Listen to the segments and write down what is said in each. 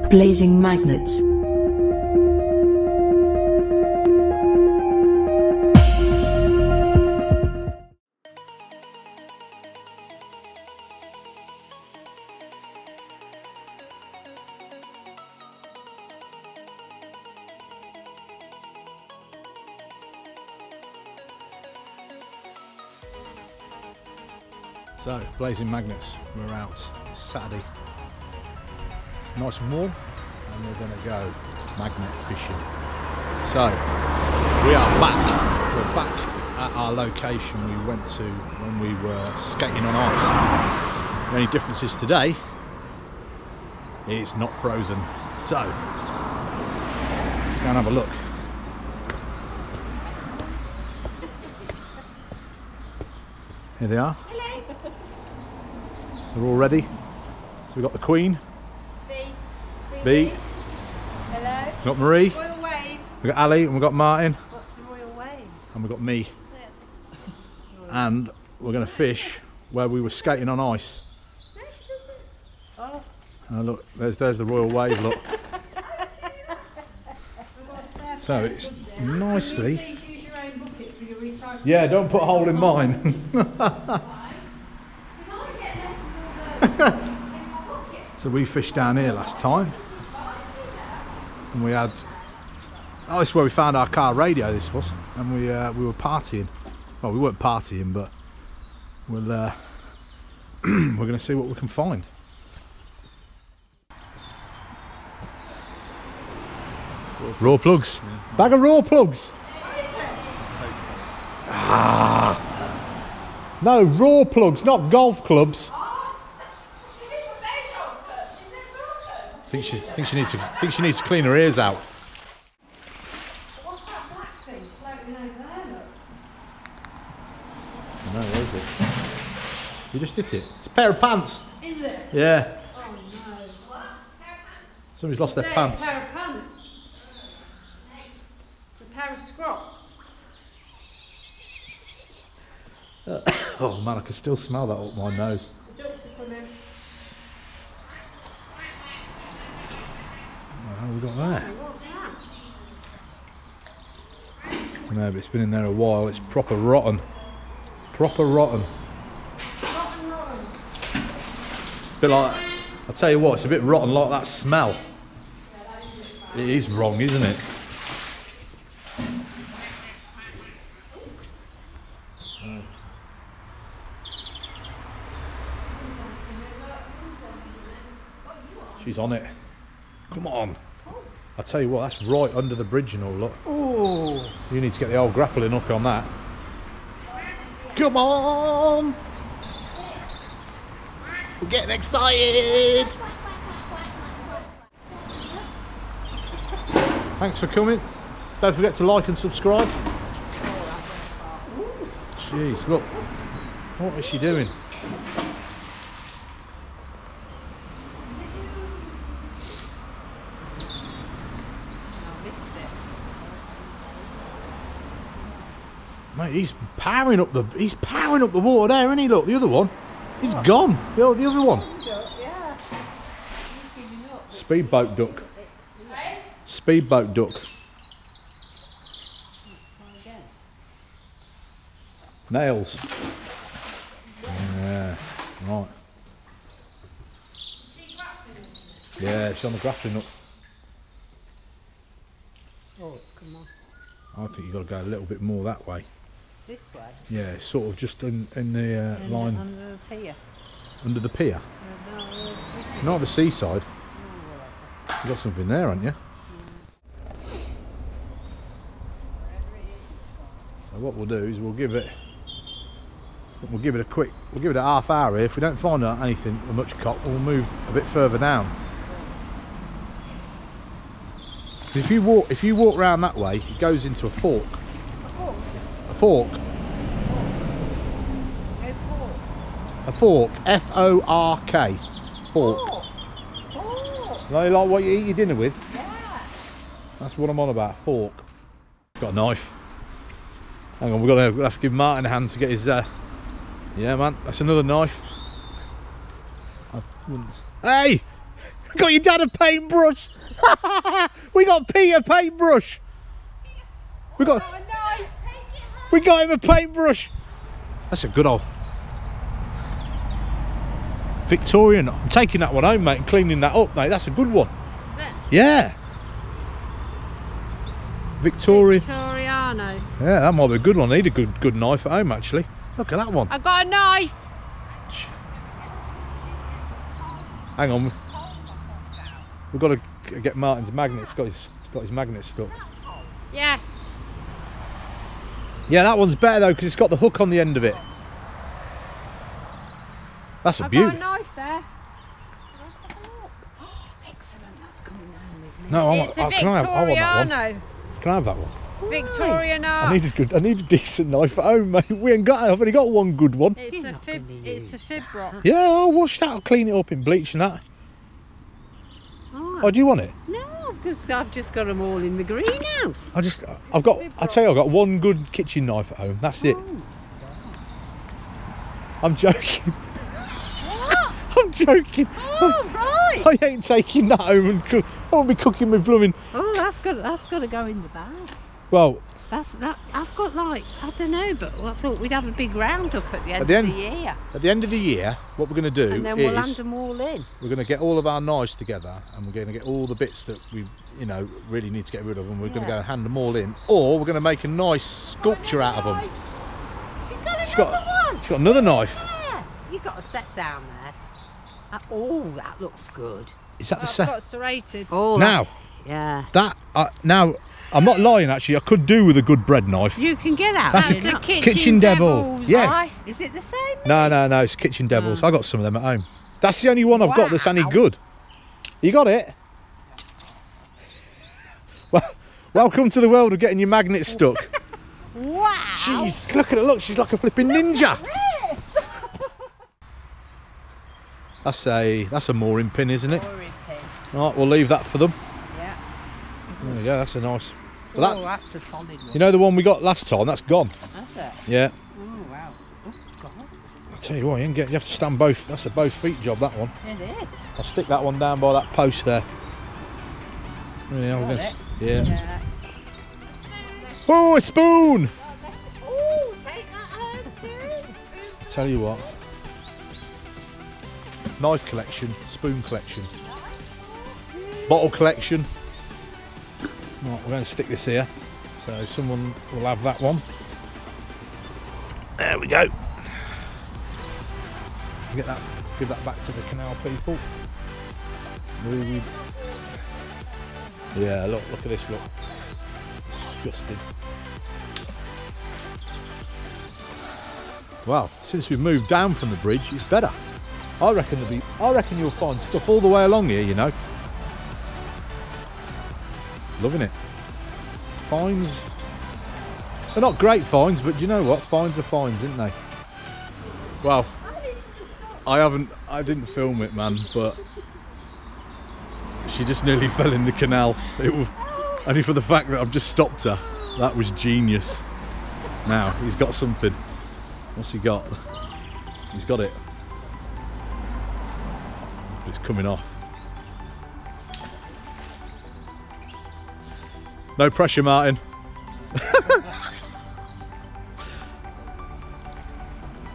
Blazing Magnets. So, Blazing Magnets, we're out. It's Saturday. Nice and warm, and we're going to go magnet fishing. So, we are back. We're back at our location we went to when we were skating on ice. The only difference is today, it's not frozen. So, let's go and have a look. Here they are. They're all ready. So we've got the Queen. B. Hello. We've got Marie. Royal Wave. We've got Ali and we've got Martin. What's the Royal Wave? And we've got me. And we're going to fish where we were skating on ice. No, she doesn't. Oh. Look, there's the Royal Wave, look. So it's nicely... Please use your own bucket for your recycling. Yeah, don't put a hole in mine. So we fished down here last time. And we had... Oh, this is where we found our car radio, this was. And we were partying. Well, we weren't partying, but we'll, we're going to see what we can find. Raw plugs. Yeah. Bag of raw plugs. Ah. No, raw plugs, not golf clubs. I think she needs to clean her ears out. What's that black thing floating over there, look? I know, where is it? You just hit it. It's a pair of pants. Is it? Yeah. Oh no. What? Somebody's lost their pants. A pair of pants. It's a pair of scrops. Oh man, I can still smell that up my nose. The ducks are coming. What have we got there? What's that? I don't know, but it's been in there a while. It's proper rotten. Proper rotten. Rotten. Bit like, I'll tell you what, it's a bit rotten like that smell. It is wrong, isn't it? She's on it. Come on. I'll tell you what, that's right under the bridge and all, look. Oh. You need to get the old grappling hook on that. Come on! We're getting excited! Thanks for coming. Don't forget to like and subscribe. Jeez, look. What is she doing? Mate, he's powering up the water there, isn't he? Look, the other one, he's gone. The other one. Yeah. Speedboat duck. Speedboat duck. Nails. Yeah, right. Yeah, she's on the grappling hook. Oh, come on. I think you've got to go a little bit more that way. This way? Yeah, it's sort of just in the line. Under the pier. Under the pier? Not the seaside. You've got something there, haven't you? So what we'll do is we'll give it a half hour here. If we don't find anything with much cop, we'll move a bit further down. If you walk round that way, it goes into a fork. A fork. A fork. F-O-R-K. Fork. Like what you eat your dinner with? Yeah. That's what I'm on about. Fork. Got a knife. Hang on, we'll have to give Martin a hand to get his. Yeah, man, that's another knife. I wouldn't. Hey! Got your dad a paintbrush. We got Pete a paintbrush. We got him a paintbrush. That's a good old Victorian. I'm taking that one home, mate, and cleaning that up, mate. That's a good one. Is it? Yeah. Victorian. Victoriano. Yeah, that might be a good one. I need a good knife at home, actually. Look at that one. I've got a knife. Hang on. We've got to get Martin's magnet. He's got his magnet stuck. Yeah. Yeah, that one's better though because it's got the hook on the end of it. That's a I've beauty. got a knife there. Excellent, that's coming down with me. No, It's a can I want that one? Victoriano. Can I have that one? Victoriano. I need a decent knife at home, mate. I've only got one good one. It's You're a not fib. gonna It's a use fib rock. Yeah, I'll wash that. I'll clean it up in bleach and that. Oh, do you want it? No, because I've just got them all in the greenhouse. I'll tell you, I've got one good kitchen knife at home. That's it. Oh. I'm joking. I'm joking. Oh, right. I ain't taking that home and cook. I won't be cooking with blooming. Oh, that's got to go in the bag. Well, I've got like, I don't know, but I thought we'd have a big roundup at the end At the of end- the year. at the end of the year, what we're going to do And then we'll hand is them all in. we're going to get all of our knives together and we're going to get all the bits that we, really need to get rid of, and we're going to go and hand them all in, or we're going to make a nice sculpture out of them. She's got She's another got, one. she's got another knife. Yeah, you got a set down there. Oh, that looks good. Is that the I've same? got serrated. Oh, Now, yeah. now, I'm not lying actually, I could do with a good bread knife. You can get out. That's there, a That's not- a Kitchen Devil. Devils. Yeah. Why? Is it the same? No, it's Kitchen Devils. I got some of them at home. That's the only one I've got that's any Wow. good. You got it? Well, welcome to the world of getting your magnet stuck. Wow. Jeez, look at her, look, she's like a flipping ninja. That's a mooring pin, isn't it? Pouring pin. Right, we'll leave that for them. Yeah. There we go, that's a nice. Well, Oh, that's a solid one. you know the one we got last time, that's gone. That's it. Yeah. Oh, wow. Oh, God. I'll tell you what, you have to stand both, that's a both feet job, that one. It is. I'll stick that one down by that post there. Yeah, Got it. yeah. Yeah. Oh, a spoon! Oh, take that home too. Tell you what. Knife collection, spoon collection, bottle collection. Right, we're going to stick this here, so someone will have that one. There we go. Give that back to the canal people. Yeah, look at this, look. Disgusting. Well, since we've moved down from the bridge, it's better. I reckon you'll find stuff all the way along here, you know. Loving it. Finds. They're not great finds, but do you know what? Finds are finds, isn't they? Well, I didn't film it, man, but she just nearly fell in the canal. It was only for the fact that I've just stopped her. That was genius. Now, he's got something. What's he got? He's got it. It's coming off. No pressure, Martin.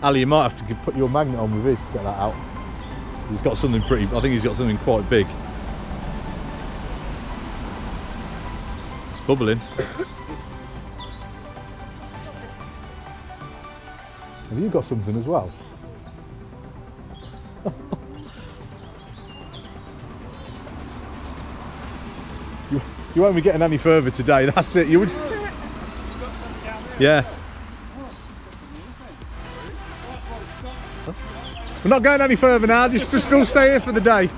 Ali, you might have to put your magnet on with his to get that out. He's got something pretty, I think he's got something quite big. It's bubbling. Have you got something as well? You won't be getting any further today, that's it. You would. Yeah. We're not going any further now, just all stay here for the day.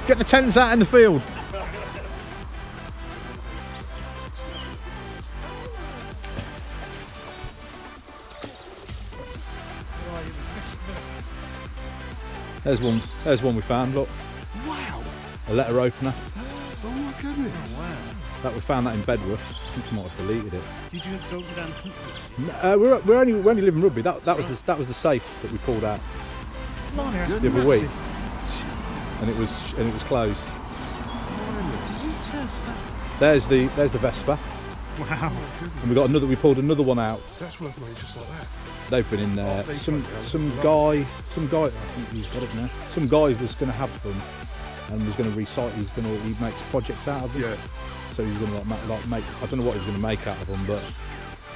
Get the tents out in the field. There's one we found, look. Wow! A letter opener. Oh my goodness! Oh, wow! That we found that in Bedworth. I think you might have deleted it. Did you go down the country? We only live in Rugby. That was the safe that we pulled out Blimey, that's the other week. and it was closed. There's the Vespa. Wow. And we got another. We pulled another one out. So that's worth money just like that. They've been in there. Oh, Some guy. I think he's got it now. Some guy was going to have them, and was going to recycle. He makes projects out of them. Yeah. So he's going to like make. I don't know what he was going to make out of them, but.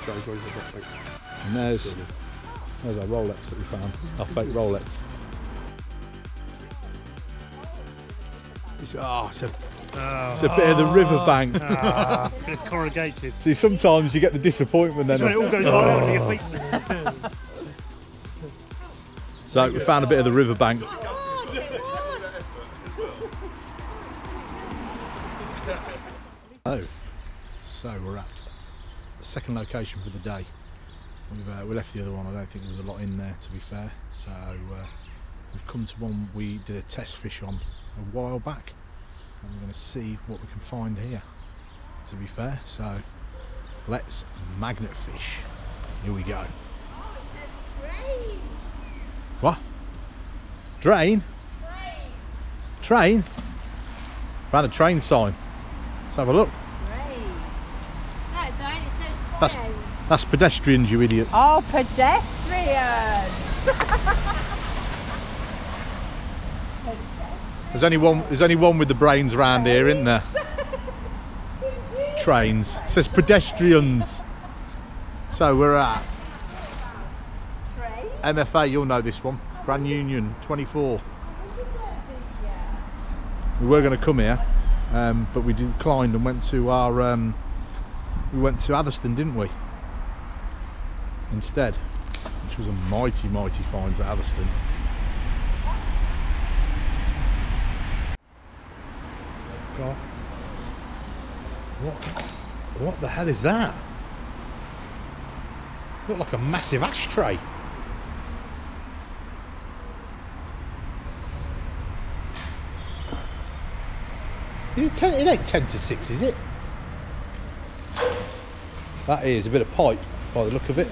And there's our Rolex that we found. Our fake Rolex. It's a bit of the riverbank. Bit corrugated. See, sometimes you get the disappointment then. When it all goes right under your feet. So we found a bit of the riverbank. Oh, so we're at the second location for the day. We left the other one. I don't think there was a lot in there, to be fair. So we've come to one we did a test fish on a while back, and we're going to see what we can find here, to be fair. So let's magnet fish. Here we go. What? Drain? Train? Found a train sign. Let's have a look. That's pedestrians, you idiots. Oh, pedestrians! There's only one with the brains around here, isn't there? Trains. It says pedestrians. So we're at MFA, you'll know this one. Grand Union 24. We were going to come here, but we declined and went to our we went to Atherstone, didn't we? Instead, which was a mighty find at Atherstone. God, what the hell is that? Looked like a massive ashtray. Is it 10? It ain't 10 to 6, is it? That is a bit of pipe by the look of it.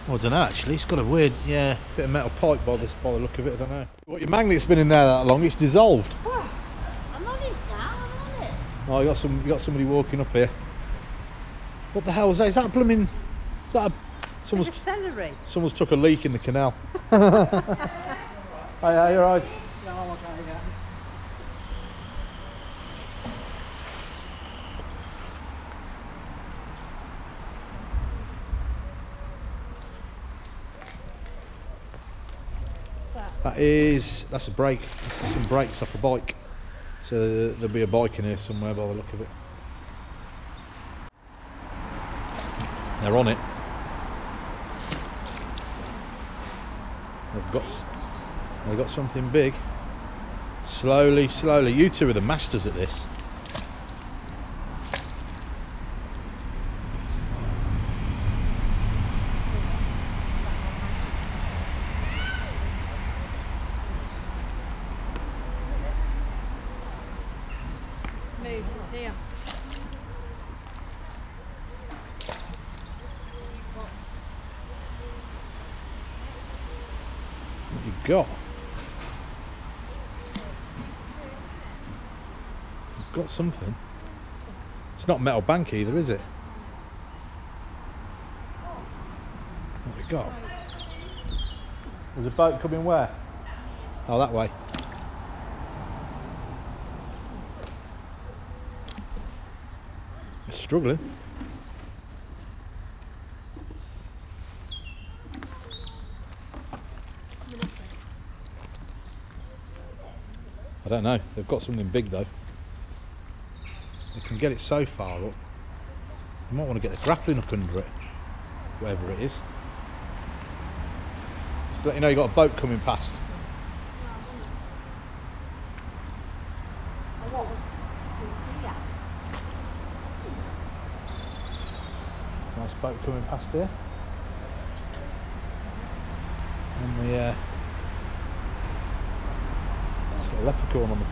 Well, I don't know actually. It's got a weird, bit of metal pipe by the look of it. I don't know. What, your magnet's been in there that long? It's dissolved. Oh, I'm on it now. I'm on it. Oh, you got somebody walking up here. What the hell is that? Is that blooming? Is that someone's celery? Someone's took a leak in the canal. Hey, you alright? No, I'm okay. That's a brake. This is some brakes off a bike. So there'll be a bike in here somewhere by the look of it. They're on it. They've got something big. Slowly. You two are the masters at this. Here. What you got? You've got something. It's not metal bank either, is it? What we got? There's a boat coming where? Oh, that way. It's struggling. I don't know. They've got something big though. They can get it so far up. You might want to get the grappling hook under it, whatever it is. Just to let you know, you've got a boat coming past. Nice boat coming past here. And the nice little leprechaun on the